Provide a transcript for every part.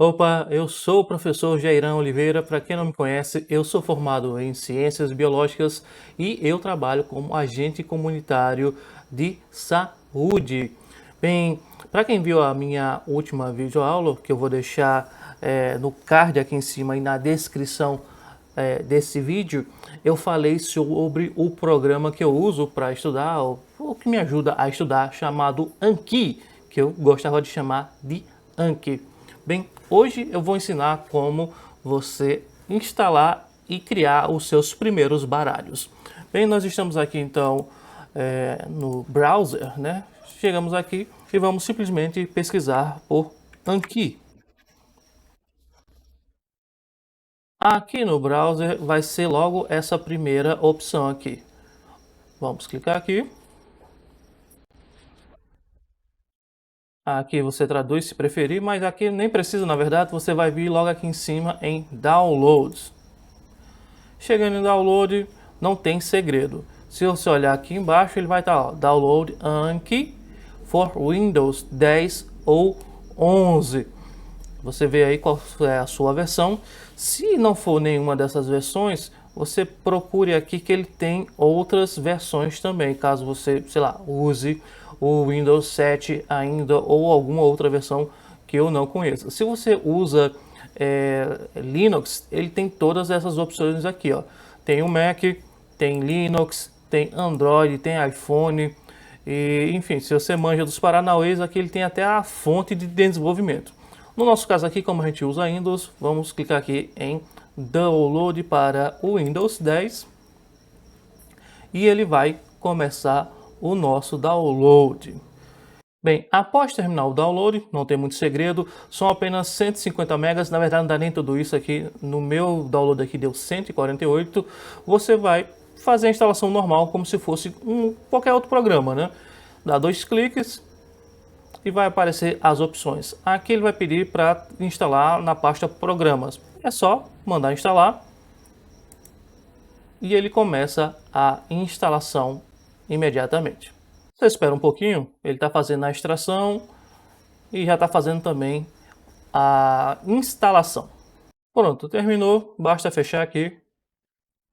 Opa, eu sou o professor Jairão Oliveira. Para quem não me conhece, eu sou formado em Ciências Biológicas e eu trabalho como agente comunitário de saúde. Bem, para quem viu a minha última videoaula, que eu vou deixar no card aqui em cima e na descrição desse vídeo, eu falei sobre o programa que eu uso para estudar, ou que me ajuda a estudar, chamado Anki, que eu gostava de chamar de Anki. Bem, hoje eu vou ensinar como você instalar e criar os seus primeiros baralhos. Bem, nós estamos aqui então no browser, né? Chegamos aqui e vamos simplesmente pesquisar por Anki. Aqui no browser vai ser logo essa primeira opção aqui. Vamos clicar aqui. Aqui você traduz se preferir, mas aqui nem precisa, na verdade, você vai vir logo aqui em cima em Downloads. Chegando em Download, não tem segredo. Se você olhar aqui embaixo, ele vai estar, ó, Download Anki for Windows 10 ou 11. Você vê aí qual é a sua versão. Se não for nenhuma dessas versões, você procure aqui que ele tem outras versões também, caso você, sei lá, use o Windows 7 ainda ou alguma outra versão que eu não conheça. Se você usa Linux, ele tem todas essas opções aqui, ó. Tem o Mac, tem Linux, tem Android, tem iPhone, e enfim, se você manja dos paranauês, aqui ele tem até a fonte de desenvolvimento. No nosso caso aqui, como a gente usa Windows, vamos clicar aqui em Download para o Windows 10 e ele vai começar o nosso download. Bem, após terminar o download, não tem muito segredo, são apenas 150 megas, na verdade não dá nem tudo isso aqui, no meu download aqui deu 148, você vai fazer a instalação normal, como se fosse qualquer outro programa, né? Dá 2 cliques e vai aparecer as opções. Aqui ele vai pedir para instalar na pasta Programas, é só mandar instalar e ele começa a instalação imediatamente. Você espera um pouquinho, ele está fazendo a extração e já está fazendo também a instalação. Pronto, terminou, basta fechar aqui.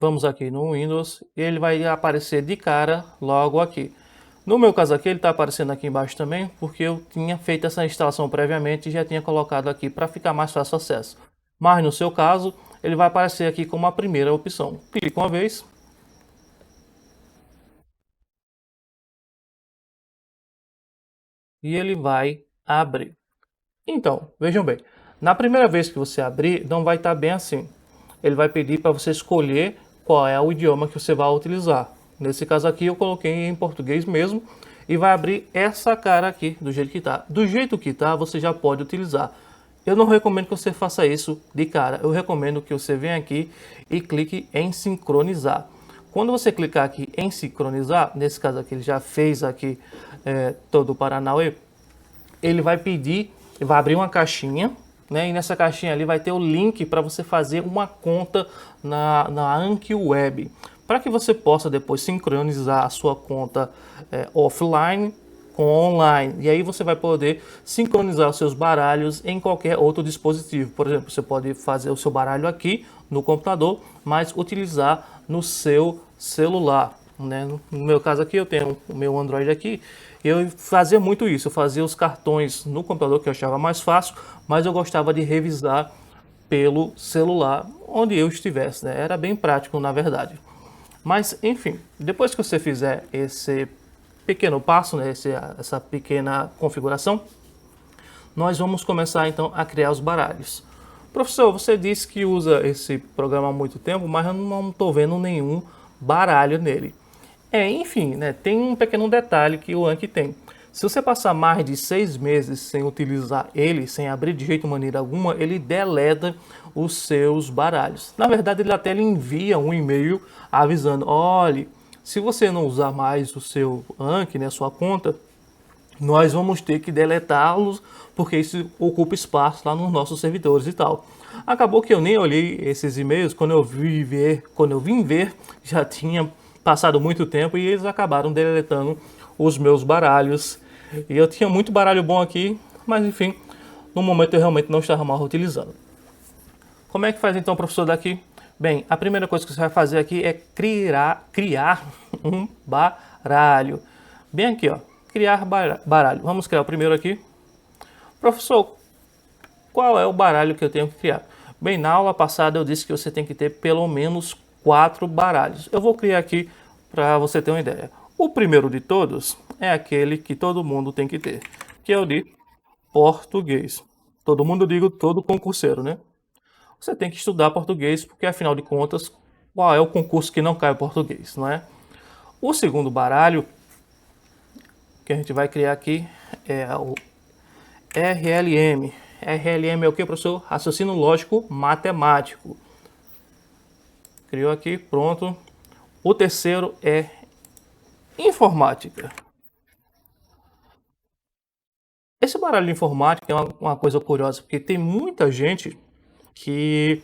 Vamos aqui no Windows e ele vai aparecer de cara logo aqui. No meu caso aqui, ele está aparecendo aqui embaixo também, porque eu tinha feito essa instalação previamente e já tinha colocado aqui para ficar mais fácil o acesso. Mas no seu caso, ele vai aparecer aqui como a primeira opção. Clique uma vez. E ele vai abrir. Então, vejam bem, na primeira vez que você abrir, não vai estar bem assim. Ele vai pedir para você escolher qual é o idioma que você vai utilizar. Nesse caso aqui eu coloquei em português mesmo e vai abrir essa cara aqui do jeito que está. Do jeito que está, você já pode utilizar. Eu não recomendo que você faça isso de cara. Eu recomendo que você venha aqui e clique em sincronizar. Quando você clicar aqui em sincronizar, nesse caso aqui ele já fez aqui todo o Paranauê, ele vai pedir, vai abrir uma caixinha, né? E nessa caixinha ali vai ter o link para você fazer uma conta na Anki Web, para que você possa depois sincronizar a sua conta offline com online. E aí você vai poder sincronizar os seus baralhos em qualquer outro dispositivo. Por exemplo, você pode fazer o seu baralho aqui no computador, mas utilizar no seu celular, né? No meu caso aqui eu tenho o meu Android aqui. Eu fazia muito isso, eu fazia os cartões no computador, que eu achava mais fácil, mas eu gostava de revisar pelo celular, onde eu estivesse, né? Era bem prático, na verdade. Mas, enfim, depois que você fizer esse pequeno passo, né, essa pequena configuração, nós vamos começar então a criar os baralhos. Professor, você disse que usa esse programa há muito tempo, mas eu não estou vendo nenhum baralho nele. Enfim, né, tem um pequeno detalhe que o Anki tem. Se você passar mais de 6 meses sem utilizar ele, sem abrir de jeito maneira alguma, ele deleta os seus baralhos. Na verdade, ele até lhe envia um e-mail avisando, olhe, se você não usar mais o seu Anki, né, sua conta, nós vamos ter que deletá-los, porque isso ocupa espaço lá nos nossos servidores e tal. Acabou que eu nem olhei esses e-mails, quando eu vim ver, já tinha passado muito tempo e eles acabaram deletando os meus baralhos. E eu tinha muito baralho bom aqui, mas enfim, no momento eu realmente não estava mal utilizando. Como é que faz então, professor, daqui? Bem, a primeira coisa que você vai fazer aqui é criar um baralho. Bem aqui, ó, criar baralho. Vamos criar o primeiro aqui. Professor, qual é o baralho que eu tenho que criar? Bem, na aula passada eu disse que você tem que ter pelo menos 4 baralhos. Eu vou criar aqui para você ter uma ideia. O primeiro de todos é aquele que todo mundo tem que ter, que é o de português. Todo mundo, digo, todo concurseiro, né? Você tem que estudar português, porque afinal de contas, qual é o concurso que não cai o português, não é? O segundo baralho que a gente vai criar aqui é o RLM. RLM é o que, professor? Raciocínio lógico matemático. Criou aqui, pronto. O terceiro é informática. Esse baralho de informática é uma coisa curiosa, porque tem muita gente que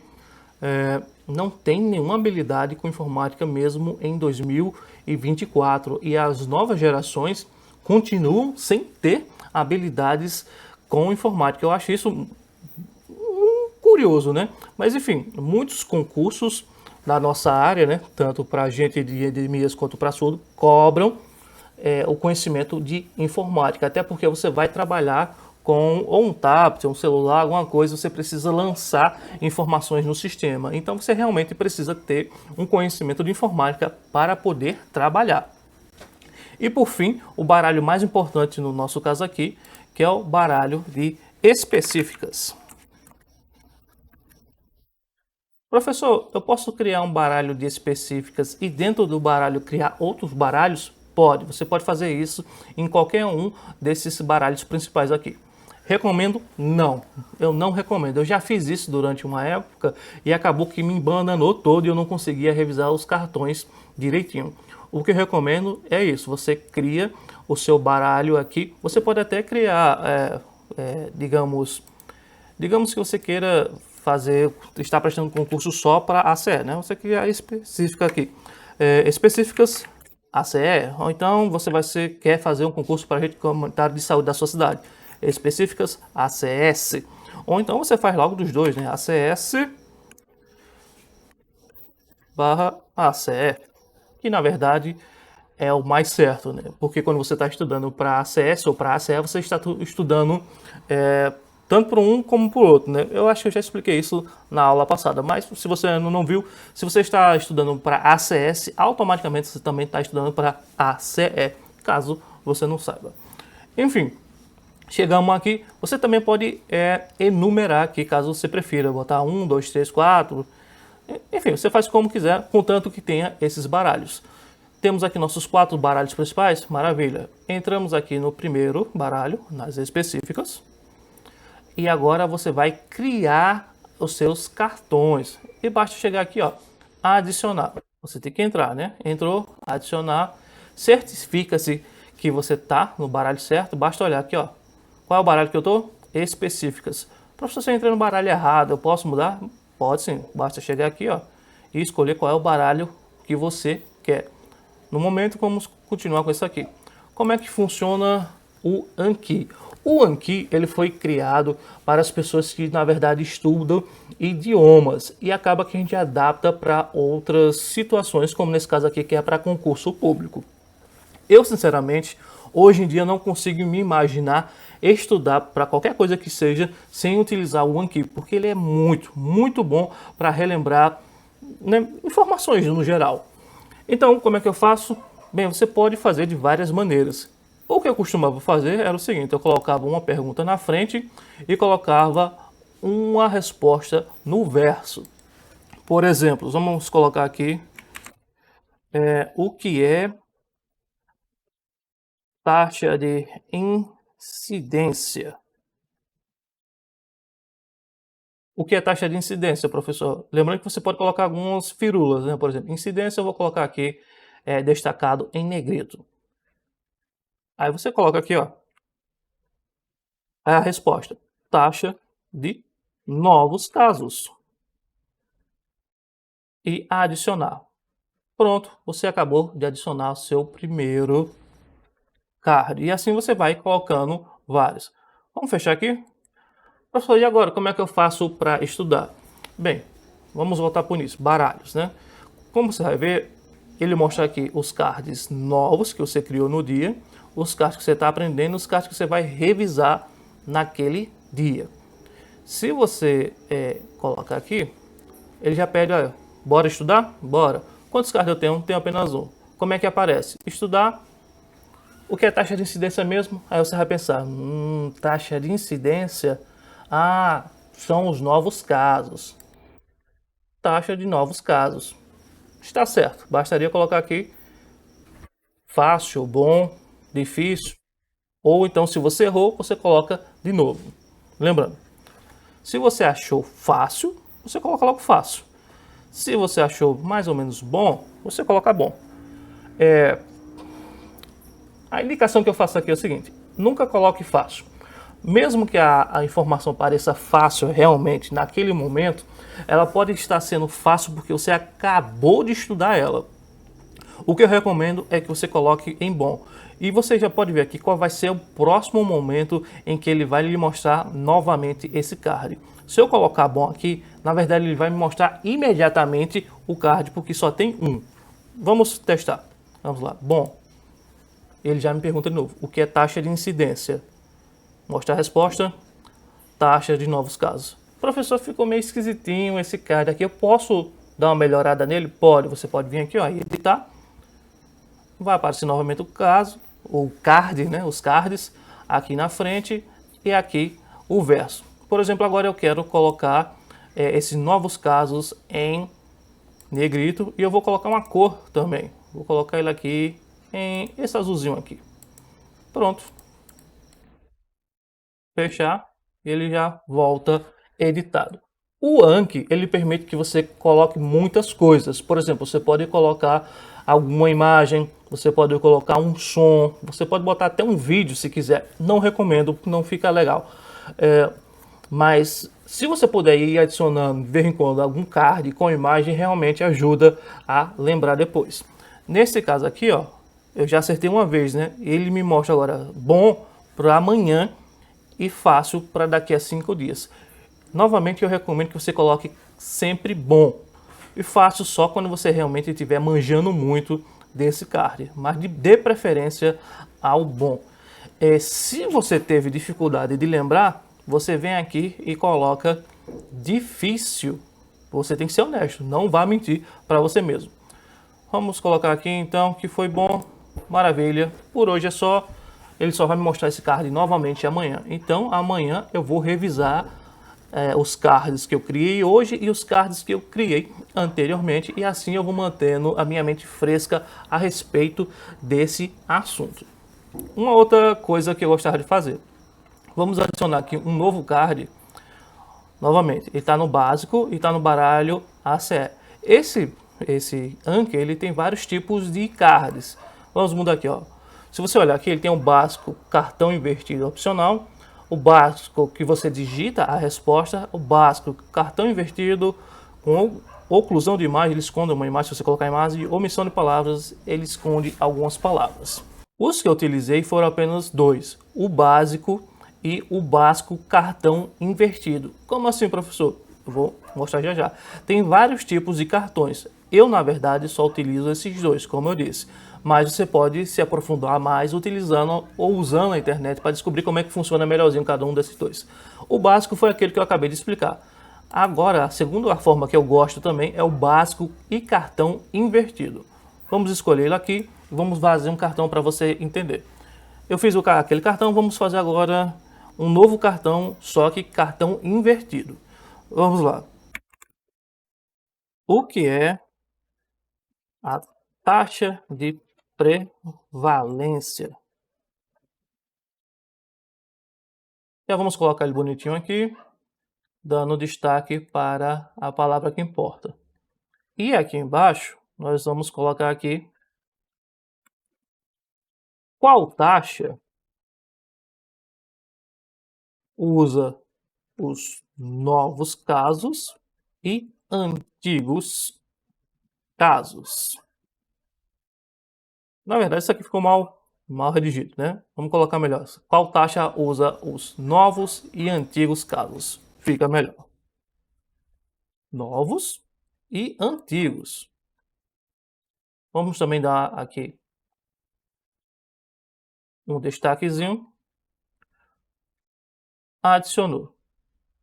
não tem nenhuma habilidade com informática mesmo em 2024. E as novas gerações continuam sem ter habilidades com informática. Eu acho isso curioso, né? Mas enfim, muitos concursos da nossa área, né, tanto para gente de endemias quanto para surdo, cobram o conhecimento de informática, até porque você vai trabalhar com ou um tablet, um celular, alguma coisa, você precisa lançar informações no sistema. Então você realmente precisa ter um conhecimento de informática para poder trabalhar. E por fim, o baralho mais importante no nosso caso aqui, que é o baralho de específicas. Professor, eu posso criar um baralho de específicas e dentro do baralho criar outros baralhos? Pode, você pode fazer isso em qualquer um desses baralhos principais aqui. Recomendo? Não, eu não recomendo. Eu já fiz isso durante uma época e acabou que me embananou todo e eu não conseguia revisar os cartões direitinho. O que eu recomendo é isso, você cria o seu baralho aqui. Você pode até criar, digamos que você queira está prestando concurso só para ACE, né? Você cria específica aqui, específicas ACE, ou então quer fazer um concurso para a rede comunitária de saúde da sua cidade, específicas ACS, ou então você faz logo dos dois, né? ACS barra ACE, que na verdade é o mais certo, né? Porque quando você está estudando para ACS ou para ACE, você está estudando tanto para um como para o outro, né? Eu acho que eu já expliquei isso na aula passada, mas se você não viu, se você está estudando para ACS, automaticamente você também está estudando para ACE, caso você não saiba. Enfim, chegamos aqui, você também pode enumerar aqui, caso você prefira, botar 1, 2, 3, 4, enfim, você faz como quiser, contanto que tenha esses baralhos. Temos aqui nossos 4 baralhos principais, maravilha. Entramos aqui no primeiro baralho, nas específicas. E agora você vai criar os seus cartões. E basta chegar aqui, ó, adicionar. Você tem que entrar, né? Entrou, adicionar. Certifica-se que você tá no baralho certo. Basta olhar aqui, ó. Qual é o baralho que eu tô? Específicas. Professor, se eu entrei no baralho errado, eu posso mudar? Pode sim. Basta chegar aqui, ó, e escolher qual é o baralho que você quer. No momento, vamos continuar com isso aqui. Como é que funciona o Anki? O Anki, ele foi criado para as pessoas que, na verdade, estudam idiomas e acaba que a gente adapta para outras situações, como nesse caso aqui, que é para concurso público. Eu, sinceramente, hoje em dia não consigo me imaginar estudar para qualquer coisa que seja sem utilizar o Anki, porque ele é muito, muito bom para relembrar, né, informações no geral. Então, como é que eu faço? Bem, você pode fazer de várias maneiras. O que eu costumava fazer era o seguinte, eu colocava uma pergunta na frente e colocava uma resposta no verso. Por exemplo, vamos colocar aqui o que é taxa de incidência. O que é taxa de incidência, professor? Lembrando que você pode colocar algumas firulas, né? Por exemplo, incidência eu vou colocar aqui destacado em negrito. Aí você coloca aqui, ó, a resposta, taxa de novos casos. E adicionar. Pronto, você acabou de adicionar o seu primeiro card. E assim você vai colocando vários. Vamos fechar aqui? Professor, e agora, como é que eu faço para estudar? Bem, vamos voltar para o início, baralhos, né? Como você vai ver, ele mostra aqui os cards novos que você criou no dia, os cards que você está aprendendo, os cards que você vai revisar naquele dia. Se você colocar aqui, ele já pede, olha, bora estudar? Bora. Quantos cards eu tenho? Tenho apenas um. Como é que aparece? Estudar. O que é taxa de incidência mesmo? Aí você vai pensar, taxa de incidência? Ah, são os novos casos. Taxa de novos casos. Está certo, bastaria colocar aqui fácil, bom, difícil. Ou então, se você errou, você coloca de novo. Lembrando, se você achou fácil, você coloca logo fácil. Se você achou mais ou menos bom, você coloca bom. A indicação que eu faço aqui é o seguinte: nunca coloque fácil. Mesmo que a informação pareça fácil realmente naquele momento, ela pode estar sendo fácil porque você acabou de estudar ela. O que eu recomendo é que você coloque em bom. E você já pode ver aqui qual vai ser o próximo momento em que ele vai lhe mostrar novamente esse card. Se eu colocar bom aqui, na verdade ele vai me mostrar imediatamente o card, porque só tem um. Vamos testar. Vamos lá. Bom, ele já me pergunta de novo, o que é taxa de incidência? Mostra a resposta, taxa de novos casos. Professor, ficou meio esquisitinho esse card aqui, eu posso dar uma melhorada nele? Pode, você pode vir aqui ó, e editar. Vai aparecer novamente o caso, o card, né, os cards, aqui na frente e aqui o verso. Por exemplo, agora eu quero colocar esses novos casos em negrito e eu vou colocar uma cor também. Vou colocar ele aqui em esse azulzinho aqui. Pronto. Fechar e ele já volta editado. O Anki, ele permite que você coloque muitas coisas. Por exemplo, você pode colocar alguma imagem, você pode colocar um som, você pode botar até um vídeo se quiser. Não recomendo, não fica legal. Mas se você puder ir adicionando de vez em quando algum card com imagem, realmente ajuda a lembrar depois. Nesse caso aqui, ó, eu já acertei uma vez, né? Ele me mostra agora bom para amanhã e fácil para daqui a 5 dias. Novamente eu recomendo que você coloque sempre bom e fácil só quando você realmente estiver manjando muito desse card, mas de preferência ao bom. Se você teve dificuldade de lembrar, você vem aqui e coloca difícil. Você tem que ser honesto, não vá mentir para você mesmo. Vamos colocar aqui então que foi bom, maravilha. Por hoje é só. Ele só vai me mostrar esse card novamente amanhã. Então amanhã eu vou revisar os cards que eu criei hoje e os cards que eu criei anteriormente. E assim eu vou mantendo a minha mente fresca a respeito desse assunto. Uma outra coisa que eu gostava de fazer. Vamos adicionar aqui um novo card. Novamente, ele está no básico e está no baralho ACE. Esse Anki, ele tem vários tipos de cards. Vamos mudar aqui, ó. Se você olhar aqui, ele tem um básico cartão invertido opcional, o básico que você digita a resposta, o básico cartão invertido com oclusão de imagem, ele esconde uma imagem, se você colocar imagem, omissão de palavras, ele esconde algumas palavras. Os que eu utilizei foram apenas dois, o básico e o básico cartão invertido. Como assim, professor? Eu vou mostrar já já. Tem vários tipos de cartões. Eu, na verdade, só utilizo esses dois, como eu disse. Mas você pode se aprofundar mais utilizando ou usando a internet para descobrir como é que funciona melhorzinho cada um desses dois. O básico foi aquele que eu acabei de explicar. Agora, a segunda forma que eu gosto também é o básico e cartão invertido. Vamos escolher ele aqui e vamos fazer um cartão para você entender. Eu fiz aquele cartão, vamos fazer agora um novo cartão, só que cartão invertido. Vamos lá. O que é a taxa de prevalência? Já vamos colocar ele bonitinho aqui, dando destaque para a palavra que importa. E aqui embaixo, nós vamos colocar aqui qual taxa usa os novos casos e antigos casos. Na verdade, isso aqui ficou mal mal redigido, né? Vamos colocar melhor. Qual taxa usa os novos e antigos casos? Fica melhor. Novos e antigos. Vamos também dar aqui um destaquezinho. Adicionou.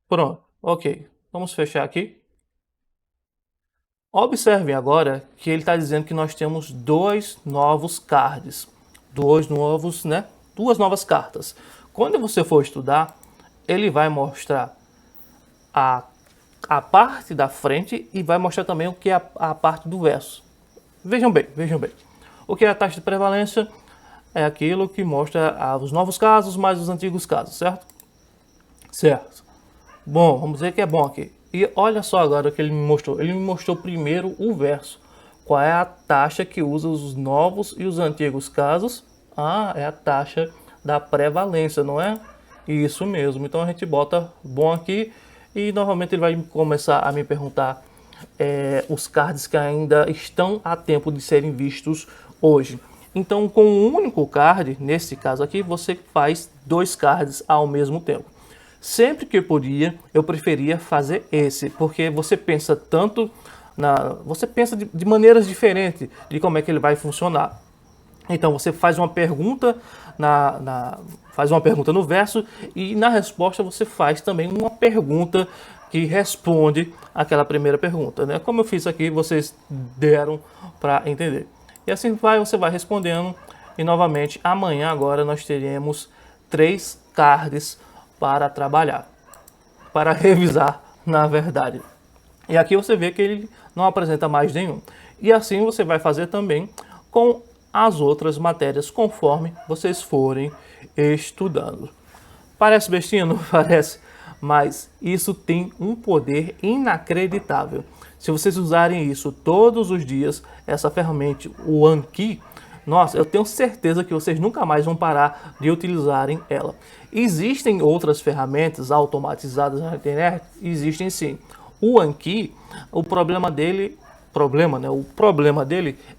Pronto, ok. Vamos fechar aqui. Observem agora que ele está dizendo que nós temos dois novos cards. Dois novos, né? Duas novas cartas. Quando você for estudar, ele vai mostrar a parte da frente e vai mostrar também o que é a parte do verso. Vejam bem, vejam bem. O que é a taxa de prevalência? É aquilo que mostra os novos casos mais os antigos casos, certo? Certo. Bom, vamos dizer que é bom aqui. E olha só agora o que ele me mostrou. Ele me mostrou primeiro o verso. Qual é a taxa que usa os novos e os antigos casos? Ah, é a taxa da prevalência, não é? Isso mesmo. Então a gente bota bom aqui e novamente ele vai começar a me perguntar os cards que ainda estão a tempo de serem vistos hoje. Então com um único card, nesse caso aqui, você faz dois cards ao mesmo tempo. Sempre que eu podia, eu preferia fazer esse, porque você pensa tanto você pensa de maneiras diferentes de como é que ele vai funcionar. Então você faz uma pergunta faz uma pergunta no verso e na resposta você faz também uma pergunta que responde aquela primeira pergunta, né? Como eu fiz aqui, vocês deram para entender. E assim você vai respondendo e novamente amanhã agora nós teremos 3 cards para trabalhar, para revisar, na verdade. E aqui você vê que ele não apresenta mais nenhum. E assim você vai fazer também com as outras matérias, conforme vocês forem estudando. Parece bestinha? Não parece? Mas isso tem um poder inacreditável. Se vocês usarem isso todos os dias, essa ferramenta, o Anki, nossa, eu tenho certeza que vocês nunca mais vão parar de utilizarem ela. Existem outras ferramentas automatizadas na internet? Existem sim. O Anki, o problema dele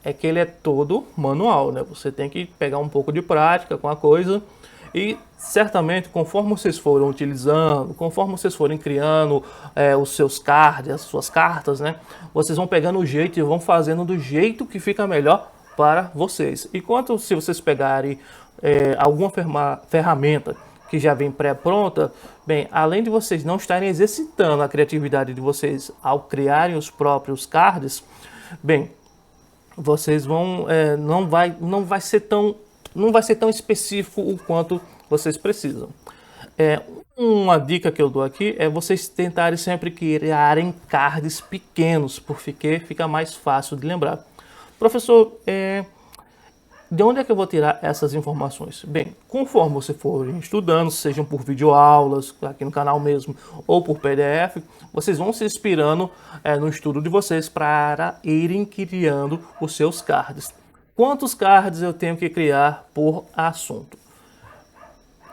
é que ele é todo manual, né? Você tem que pegar um pouco de prática com a coisa e certamente conforme vocês forem utilizando, conforme vocês forem criando os seus cards, as suas cartas, né? Vocês vão pegando o jeito e vão fazendo do jeito que fica melhor para vocês. Enquanto se vocês pegarem alguma ferramenta que já vem pré-pronta, bem, além de vocês não estarem exercitando a criatividade de vocês ao criarem os próprios cards, bem, vocês vão não vai ser tão específico o quanto vocês precisam. Uma dica que eu dou aqui é vocês tentarem sempre criarem cards pequenos, porque fica mais fácil de lembrar. Professor, de onde é que eu vou tirar essas informações? Bem, conforme você for estudando, sejam por videoaulas, aqui no canal mesmo, ou por PDF, vocês vão se inspirando no estudo de vocês para irem criando os seus cards. Quantos cards eu tenho que criar por assunto?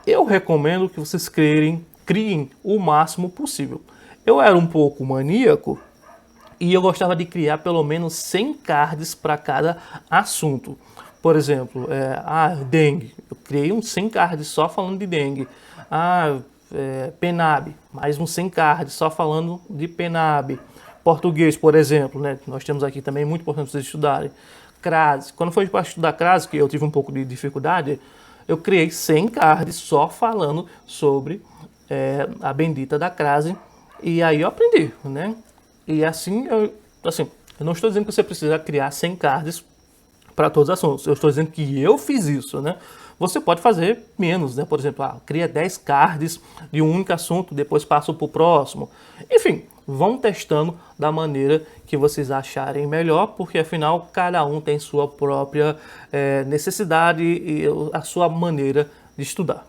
Eu recomendo que vocês criem o máximo possível. Eu era um pouco maníaco e eu gostava de criar pelo menos 100 cards para cada assunto. Por exemplo, dengue. Eu criei uns 100 cards só falando de dengue. PENAB, mais uns 100 cards só falando de PENAB. Português, por exemplo, né? Nós temos aqui também, muito importante vocês estudarem. CRASE. Quando foi para estudar CRASE, que eu tive um pouco de dificuldade, eu criei 100 cards só falando sobre a bendita da CRASE. E aí eu aprendi, né? E assim, eu não estou dizendo que você precisa criar 100 cards para todos os assuntos. Eu estou dizendo que eu fiz isso, né? Você pode fazer menos, né? Por exemplo, cria 10 cards de um único assunto, depois passa para o próximo. Enfim, vão testando da maneira que vocês acharem melhor, porque afinal cada um tem sua própria necessidade e a sua maneira de estudar.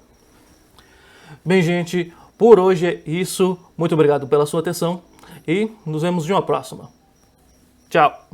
Bem, gente, por hoje é isso. Muito obrigado pela sua atenção e nos vemos em uma próxima. Tchau!